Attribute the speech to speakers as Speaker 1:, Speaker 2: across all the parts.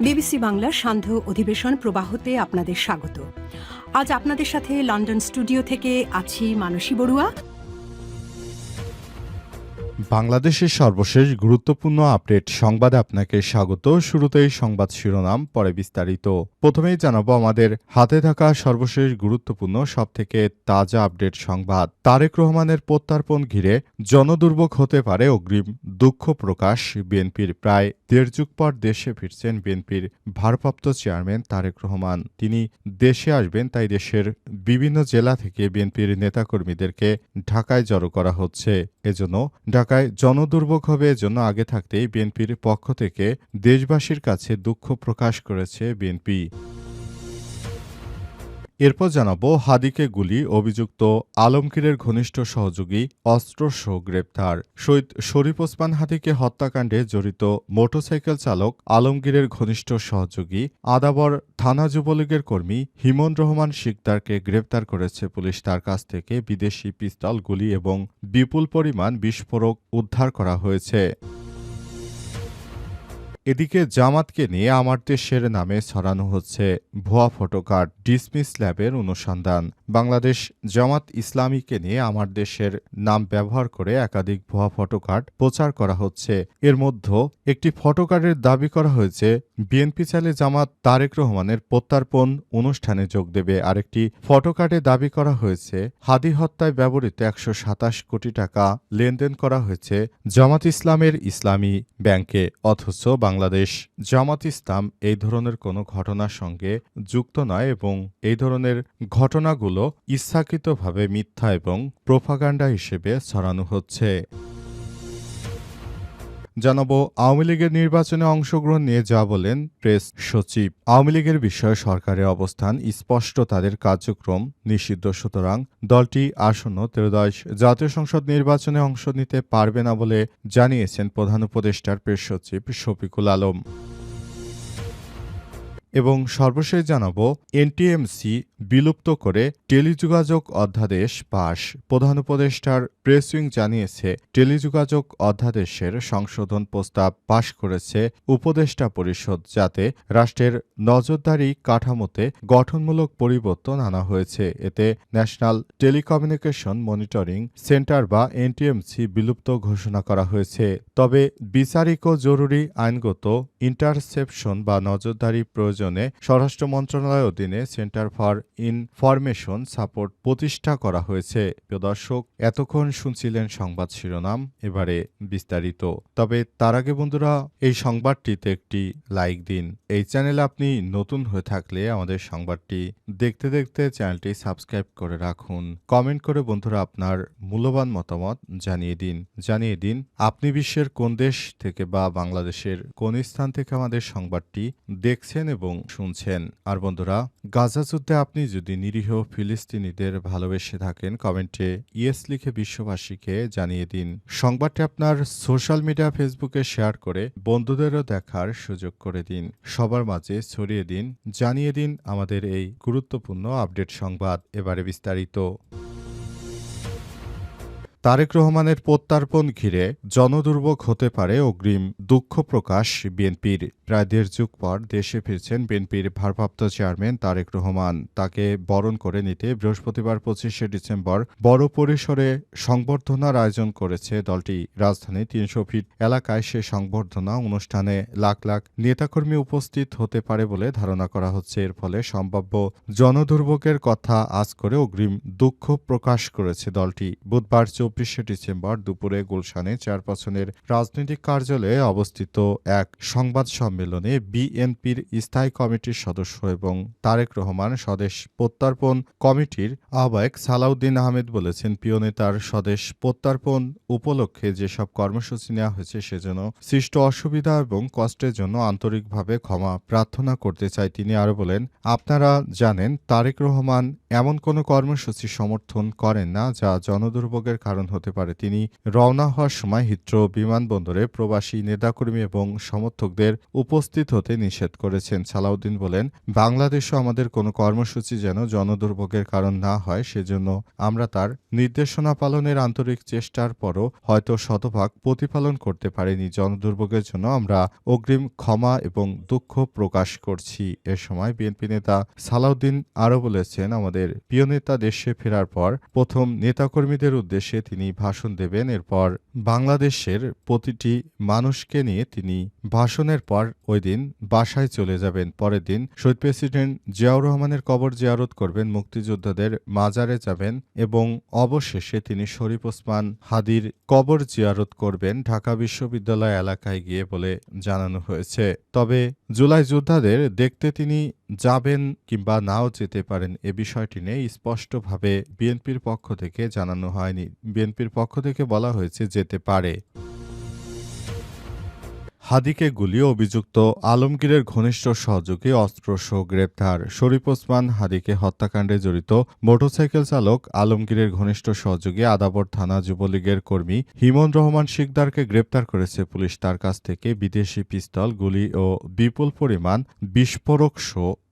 Speaker 1: BBC বাংলার সান্ধ্য অধিবেশন প্রবাহতে আপনাদের স্বাগত। আজ আপনাদের সাথে লন্ডন স্টুডিও থেকে আছি মানসী বড়ুয়া।
Speaker 2: বাংলাদেশের সর্বশেষ গুরুত্বপূর্ণ আপডেট সংবাদে আপনাকে স্বাগত। শুরুতেই সংবাদ শিরোনাম, পরে বিস্তারিত। প্রথমেই জানাবো আমাদের হাতে থাকা সর্বশেষ গুরুত্বপূর্ণ সবথেকে তাজা আপডেট সংবাদ। তারেক রহমানের প্রত্যার্পণ ঘিরে জনদুর্ভোগ হতে পারে, অগ্রিম দুঃখ প্রকাশ বিএনপির। প্রায় দেড় যুগ পর দেশে ফিরছেন বিএনপির ভারপ্রাপ্ত চেয়ারম্যান তারেক রহমান। তিনি দেশে আসবেন, তাই দেশের বিভিন্ন জেলা থেকে বিএনপির নেতাকর্মীদেরকে ঢাকায় জড়ো করা হচ্ছে। এজন্য ঢাকায় জনদুর্ভোগ হবে, এজন্য আগে থাকতেই বিএনপির পক্ষ থেকে দেশবাসীর কাছে দুঃখ প্রকাশ করেছে বিএনপি। এরপর জানাবো হাদিকে গুলি, অভিযুক্ত আলমগীরের ঘনিষ্ঠ সহযোগী অস্ত্রসহ গ্রেপ্তার। শহীদ শরীফ ওসমান হাদিকে হত্যাকাণ্ডে জড়িত মোটরসাইকেল চালক আলমগীরের ঘনিষ্ঠ সহযোগী আদাবর থানা যুবলীগের কর্মী হিমন রহমান শিকদারকে গ্রেপ্তার করেছে পুলিশ। তার কাছ থেকে বিদেশি পিস্তল, গুলি এবং বিপুল পরিমাণ বিস্ফোরক উদ্ধার করা হয়েছে। এদিকে জামাতকে নিয়ে আমার দেশের নামে ছড়ানো হচ্ছে ভুয়া ফটোকার্ড, ডিসমিস ল্যাবের অনুসন্ধান। বাংলাদেশ জামাত ইসলামীকে নিয়ে আমার দেশের নাম ব্যবহার করে একাধিক ভুয়া ফটোকার্ড প্রচার করা হচ্ছে। এর মধ্যে একটি ফটোকার্ডের দাবি করা হয়েছে বিএনপি চাইলে জামাত তারেক রহমানের প্রত্যার্পণ অনুষ্ঠানে যোগ দেবে। আরেকটি ফটোকার্ডে দাবি করা হয়েছে হাদি হত্যায় ব্যবহৃত ১২৭ কোটি টাকা লেনদেন করা হয়েছে জামাত ইসলামের ইসলামী ব্যাংকে, অথচ বাংলাদেশ জামাত ইসলাম এই ধরনের কোনো ঘটনার সঙ্গে যুক্ত নয় এবং এই ধরনের ঘটনাগুলো ইচ্ছাকৃতভাবে মিথ্যা এবং প্রোপাগান্ডা হিসেবে ছড়ানো হচ্ছে। জানাবো আওয়ামী লীগের নির্বাচনে অংশগ্রহণ নিয়ে যা বলেন প্রেস সচিব। আওয়ামী লীগের বিষয়ে সরকারের অবস্থান স্পষ্ট, তাদের কার্যক্রম নিষিদ্ধ, সুতরাং দলটি আসন্ন ত্রয়োদশ জাতীয় সংসদ নির্বাচনে অংশ নিতে পারবে না বলে জানিয়েছেন প্রধান উপদেষ্টার প্রেস সচিব শফিকুল আলম। এবং সর্বশেষ জানাবো এনটিএমসি বিলুপ্ত করে টেলিযোগাযোগ অধ্যাদেশ পাস। প্রধান উপদেষ্টার প্রেস উইং জানিয়েছে টেলিযোগাযোগ অধ্যাদেশের সংশোধন প্রস্তাব পাশ করেছে উপদেষ্টা পরিষদ, যাতে রাষ্ট্রের নজরদারি কাঠামোতে গঠনমূলক পরিবর্তন আনা হয়েছে। এতে ন্যাশনাল টেলিকমিউনিকেশন মনিটরিং সেন্টার বা এনটিএমসি বিলুপ্ত ঘোষণা করা হয়েছে। তবে বিচারিক ও জরুরি আইনগত ইন্টারসেপশন বা নজরদারি প্রয়োজনে স্বরাষ্ট্র মন্ত্রণালয়ের অধীনে সেন্টার ফর ইনফরমেশন সাপোর্ট প্রতিষ্ঠা করা হয়েছে। প্রিয় দর্শক, এতক্ষণ শুনছিলেন সংবাদ শিরোনাম, এবারে বিস্তারিত। তবে তার আগে বন্ধুরা, এই সংবাদটিতে একটি লাইক দিন। এই চ্যানেলে আপনি নতুন হয়ে থাকলে আমাদের সংবাদটি দেখতে দেখতে চ্যানেলটি সাবস্ক্রাইব করে রাখুন। কমেন্ট করে বন্ধুরা আপনার মূল্যবান মতামত জানিয়ে দিন আপনি বিশ্বের কোন দেশ থেকে বা বাংলাদেশের কোন স্থান থেকে আমাদের সংবাদটি দেখছেন এবং শুনছেন। আর বন্ধুরা, গাজা যুদ্ধে আপনি যদি নিরীহ ফিলিস্তিনিদের ভালোবেসে থাকেন, কমেন্টে ইয়েস লিখে বিশ্ববাসীকে জানিয়ে দিন। সংবাদটি আপনার সোশ্যাল মিডিয়া ফেসবুকে শেয়ার করে বন্ধুদেরও দেখার সুযোগ করে দিন। সবার মাঝে ছড়িয়ে দিন, জানিয়ে দিন আমাদের এই গুরুত্বপূর্ণ আপডেট সংবাদ। এবারে বিস্তারিত। তারেক রহমানের প্রত্যার্পণ ঘিরে জনদুর্ভোগ হতে পারে, অগ্রিম দুঃখ প্রকাশ বিএনপির। প্রায় দেড় যুগ পর দেশে ফিরছেন বিএনপির ভারপ্রাপ্ত চেয়ারম্যান তারেক রহমান। তাকে বরণ করে নিতে বৃহস্পতিবার ২৫শে ডিসেম্বর বড় পরিসরে সংবর্ধনার আয়োজন করেছে দলটি। রাজধানীর ৩০০ ফিট এলাকায় সে সংবর্ধনা অনুষ্ঠানে লাখ লাখ নেতাকর্মী উপস্থিত হতে পারে বলে ধারণা করা হচ্ছে। এর ফলে সম্ভাব্য জনদুর্ভোগের কথা আজ করে অগ্রিম দুঃখ প্রকাশ করেছে দলটি। বুধবার ২৪শে ডিসেম্বর দুপুরে গুলশানে চেয়ারপারসনের রাজনৈতিক কার্যালয়ে অবস্থিত এক সংবাদ সম্মেলনে বিএনপির স্থায়ী কমিটির সদস্য এবং তারেক রহমান স্বদেশ প্রত্যার্পণ কমিটির আহ্বায়ক সালাউদ্দিন আহমেদ বলেছেন, প্রিয় নেতার স্বদেশ প্রত্যার্পণ উপলক্ষে যেসব কর্মসূচি নেওয়া হয়েছে সেজন্য সৃষ্ট অসুবিধা এবং কষ্টের জন্য আন্তরিকভাবে ক্ষমা প্রার্থনা করতে চাই। তিনি আরও বলেন, আপনারা জানেন তারেক রহমান এমন কোনো কর্মসূচি সমর্থন করেন না যা জনদুর্ভোগের কারণ কারণ হতে পারে। তিনি রওনা হওয়ার সময় হিথ্রো বিমানবন্দরে প্রবাসী নেতাকর্মী এবং সমর্থকদের উপস্থিত হতে নিষেধ করেছেন। সালাউদ্দিন বলেন, বাংলাদেশও আমাদের কোনো কর্মসূচি যেন জনদুর্ভোগের কারণ না হয়, সেজন্য আমরা তার নির্দেশনা পালনের আন্তরিক চেষ্টার পরও হয়তো শতভাগ প্রতিপালন করতে পারিনি। জনদুর্ভোগের জন্য আমরা অগ্রিম ক্ষমা এবং দুঃখ প্রকাশ করছি। এ সময় বিএনপি নেতা সালাউদ্দিন আরও বলেছেন, আমাদের প্রিয় নেতা দেশে ফেরার পর প্রথম নেতাকর্মীদের উদ্দেশ্যে তিনি ভাষণ দেবেন। এরপর বাংলাদেশের প্রতিটি মানুষকে নিয়ে তিনি ভাষণের পর ওই দিন বাসায় চলে যাবেন। পরের দিন শহীদ প্রেসিডেন্ট জিয়াউর রহমানের কবর জিয়ারত করবেন, মুক্তিযোদ্ধাদের মাজারে যাবেন এবং অবশেষে তিনি শরীফ ওসমান হাদির কবর জিয়ারত করবেন ঢাকা বিশ্ববিদ্যালয় এলাকায় গিয়ে বলে জানানো হয়েছে। তবে জুলাই যোদ্ধাদের দেখতে তিনি যাবেন কিংবা নাও যেতে পারেন, এ বিষয়টি নিয়ে স্পষ্টভাবে বিএনপির পক্ষ থেকে জানানো হয়নি। বিএনপির পক্ষ থেকে বলা হয়েছে যেতে পারে। হাদিকে গুলি অভিযুক্ত আলমগীরের ঘনিষ্ঠ সহযোগী অস্ত্রসহ গ্রেপ্তার। শরীফ ওসমান হাদিকে হত্যাকাণ্ডে জড়িত মোটরসাইকেল চালক আলমগীরের ঘনিষ্ঠ সহযোগী আদাবর থানা যুবলীগের কর্মী হিমন রহমান শিকদারকে গ্রেপ্তার করেছে পুলিশ। তার কাছ থেকে বিদেশি পিস্তল, গুলি ও বিপুল পরিমাণ বিস্ফোরক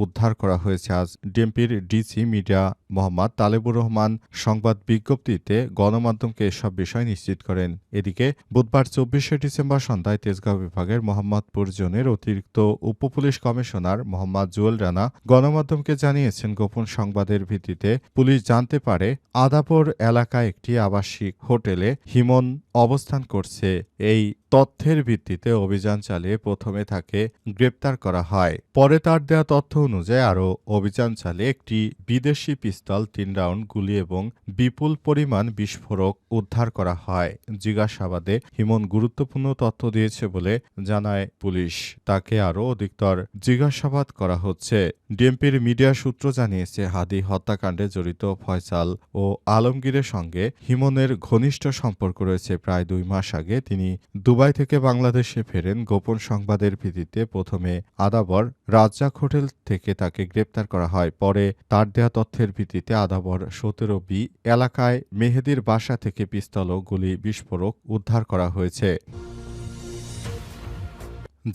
Speaker 2: উদ্ধার করা হয়েছে। আজ ডিএমপির ডিসি মিডিয়া মোহাম্মদ তালেবুর রহমান সংবাদ বিজ্ঞপ্তিতে গণমাধ্যমকে এসব বিষয় নিশ্চিত করেন। এদিকে বুধবার 24শে ডিসেম্বর সন্ধ্যায় তেজগাঁও বিভাগের মোহাম্মদপুর জোনের অতিরিক্ত উপপুলিশ কমিশনার মোহাম্মদ জুয়েল রানা গণমাধ্যমকে জানিয়েছেন, গোপন সংবাদের ভিত্তিতে পুলিশ জানতে পারে আদাপুর এলাকায় একটি আবাসিক হোটেলে হিমন অবস্থান করছে। এই তথ্যের ভিত্তিতে অভিযান চালিয়ে প্রথমে তাকে গ্রেপ্তার করা হয়। পরে তার দেয়া তথ্য অনুযায়ী আরও অভিযান চালিয়ে একটি বিদেশি পিস্তল, 3 রাউন্ড গুলি এবং বিপুল পরিমাণ বিস্ফোরক উদ্ধার করা হয়। জিজ্ঞাসাবাদে হিমন গুরুত্বপূর্ণ তথ্য দিয়েছে বলে জানায় পুলিশ। তাকে আরও অধিকতর জিজ্ঞাসাবাদ করা হচ্ছে। ডিএমপির মিডিয়া সূত্র জানিয়েছে, হাদি হত্যাকাণ্ডে জড়িত ফয়সাল ও আলমগীরের সঙ্গে হিমনের ঘনিষ্ঠ সম্পর্ক রয়েছে। প্রায় 2 মাস আগে তিনি দুবাই থেকে বাংলাদেশে ফেরেন। গোপন সংবাদের ভিত্তিতে প্রথমে আদাবর রাজ্জাক হোটেল থেকে তাকে গ্রেপ্তার করা হয়। পরে তার দেয়া তথ্যের ভিত্তিতে আদাবর 17B এলাকায় মেহেদীর বাসা থেকে পিস্তল ও গুলি বিস্ফোরক উদ্ধার করা হয়েছে।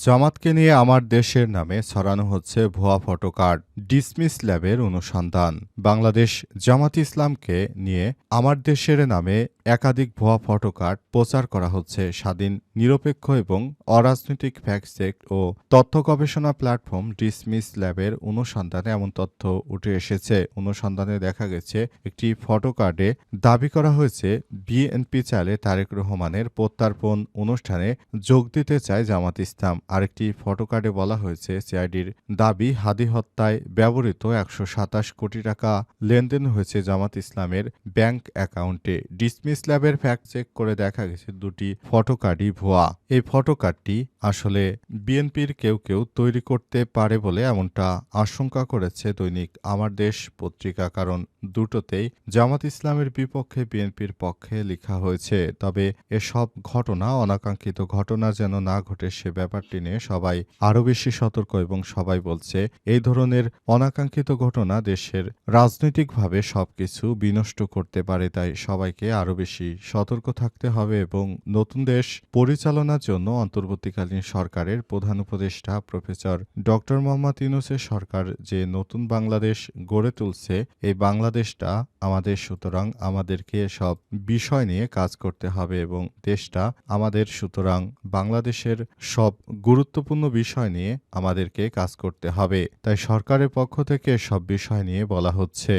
Speaker 2: জামাতকে নিয়ে আমার দেশের নামে ছড়ানো হচ্ছে ভুয়া ফটোকার্ড। ডিসমিস ল্যাবের অনুসন্ধান। বাংলাদেশ জামাত ইসলামকে নিয়ে আমার দেশের নামে একাধিক ভুয়া ফটোকার্ড প্রচার করা হচ্ছে। স্বাধীন, নিরপেক্ষ এবং অরাজনৈতিক ফ্যাক্ট চেক ও তথ্য গবেষণা প্ল্যাটফর্ম ডিসমিস ল্যাবের অনুসন্ধানে এমন তথ্য উঠে এসেছে। অনুসন্ধানে দেখা গেছে, একটি ফটোকার্ডে দাবি করা হয়েছে বিএনপি চাইলে তারেক রহমানের প্রত্যার্পণ অনুষ্ঠানে যোগ দিতে চায় জামাত ইসলাম। আরেকটি ফটোকার্ডে বলা হয়েছে, সিআইডির দাবি হাদি হত্যায় ব্যবহৃত 127 কোটি টাকা লেনদেন হয়েছে জামাত ইসলামের ব্যাংক অ্যাকাউন্টে। ডিসমিস ল্যাবের ফ্যাক্ট চেক করে দেখা গেছে দুটি ফটোকার্ডই ভুয়া। এই ফটোকার্ডটি আসলে বিএনপির কেউ কেউ তৈরি করতে পারে বলে এমনটা আশঙ্কা করেছে দৈনিক আমার দেশ পত্রিকা। কারণ দুটোতেই জামাত ইসলামের বিপক্ষে বিএনপির পক্ষে লেখা হয়েছে। তবে এসব ঘটনা অনাকাঙ্ক্ষিত ঘটনা যেন না ঘটে সে ব্যাপারটি নিয়ে সবাই আরও বেশি সতর্ক এবং সবাই বলছে এই ধরনের অনাকাঙ্ক্ষিত ঘটনা দেশের রাজনৈতিকভাবে সবকিছু বিনষ্ট করতে পারে। তাই সবাইকে আরও বেশি সতর্ক থাকতে হবে এবং নতুন দেশ পরিচালনার জন্য অন্তর্বর্তীকালীন সরকারের প্রধান উপদেষ্টা প্রফেসর ডক্টর মোহাম্মদ ইউনূসের সরকার যে নতুন বাংলাদেশ গড়ে তুলছে, এই বাংলাদেশটা আমাদের, সুতরাং আমাদেরকে সব বিষয় নিয়ে কাজ করতে হবে এবং দেশটা আমাদের, সুতরাং বাংলাদেশের সব গুরুত্বপূর্ণ বিষয় নিয়ে আমাদেরকে কাজ করতে হবে। তাই সরকারের পক্ষ থেকে সব বিষয় নিয়ে বলা হচ্ছে।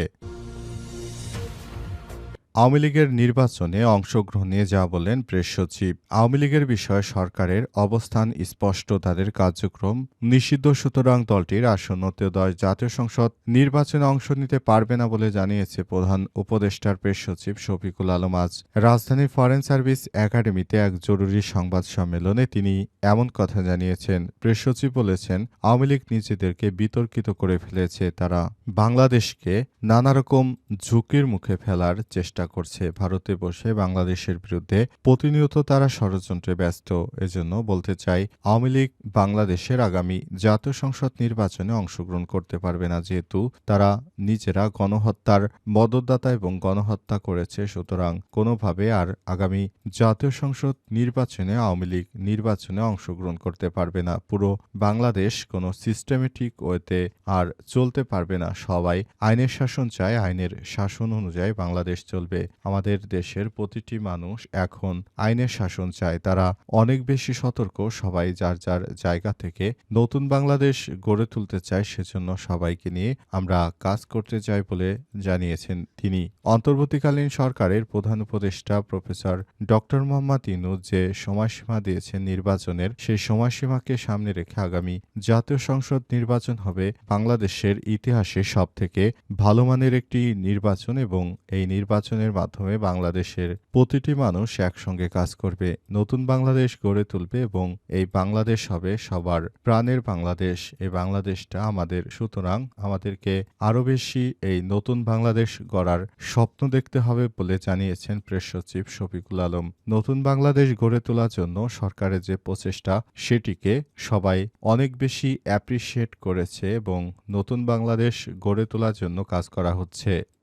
Speaker 2: আওয়ামী লীগের নির্বাচনে অংশগ্রহণ নিয়ে যা বললেন প্রেস সচিব। আওয়ামী লীগের বিষয়ে সরকারের অবস্থান স্পষ্ট, তাদের কার্যক্রম নিষিদ্ধ, সুতরাং দলটির আসন্ন ত্রয়োদশ জাতীয় সংসদ নির্বাচনে অংশ নিতে পারবে না বলে জানিয়েছে প্রধান উপদেষ্টার প্রেস সচিব শফিকুল আলম। আজ রাজধানীর ফরেন সার্ভিস একাডেমিতে এক জরুরি সংবাদ সম্মেলনে তিনি এমন কথা জানিয়েছেন। প্রেস সচিব বলেছেন, আওয়ামী লীগ নিজেদেরকে বিতর্কিত করে ফেলেছে। তারা বাংলাদেশকে নানারকম ঝুঁকির মুখে ফেলার চেষ্টা চেষ্টা করছে। ভারতে বসে বাংলাদেশের বিরুদ্ধে প্রতিনিয়ত তারা ষড়যন্ত্রে ব্যস্ত। এজন্য বলতে চাই, আওয়ামী লীগ বাংলাদেশের আগামী জাতীয় সংসদ নির্বাচনে অংশগ্রহণ করতে পারবে না, যেহেতু তারা নিজেরা গণহত্যার মদতদাতা এবং গণহত্যা করেছে। সুতরাং কোনোভাবে আর আগামী জাতীয় সংসদ নির্বাচনে আওয়ামী লীগ নির্বাচনে অংশগ্রহণ করতে পারবে না। পুরো বাংলাদেশ কোনো সিস্টেমেটিক ওয়েতে আর চলতে পারবে না। সবাই আইনের শাসন চায়, আইনের শাসন অনুযায়ী বাংলাদেশ চলবে। আমাদের দেশের প্রতিটি মানুষ এখন আইনের শাসন চায়। তারা অনেক বেশি সতর্ক। সবাই যার যার জায়গা থেকে নতুন বাংলাদেশ গড়ে তুলতে চায়। সেজন্য সবাইকে নিয়ে আমরা কাজ করতে চাই বলে জানিয়েছেন তিনি। অন্তর্বর্তীকালীন সরকারের প্রধান উপদেষ্টা প্রফেসর ডক্টর মোহাম্মদ ইউনূস যে সময়সীমা দিয়েছেন নির্বাচনের, সেই সময়সীমাকে সামনে রেখে আগামী জাতীয় সংসদ নির্বাচন হবে বাংলাদেশের ইতিহাসে সবথেকে ভালো মানের একটি নির্বাচন এবং এই নির্বাচনের মাধ্যমে বাংলাদেশের প্রতিটি মানুষ একসঙ্গে কাজ করবে, নতুন বাংলাদেশ গড়ে তুলবে এবং এই বাংলাদেশ হবে সবার প্রাণের বাংলাদেশ। এই বাংলাদেশটা আমাদের। সুতরাং আমাদেরকে আরও বেশি এই নতুন বাংলাদেশ গড়ার স্বপ্ন দেখতে হবে বলে জানিয়েছেন প্রেস সচিব শফিকুল আলম। নতুন বাংলাদেশ গড়ে তোলার জন্য সরকারের যে প্রচেষ্টা, সেটিকে সবাই অনেক বেশি অ্যাপ্রিসিয়েট করেছে এবং নতুন বাংলাদেশ গড়ে তোলার জন্য কাজ করা হচ্ছে।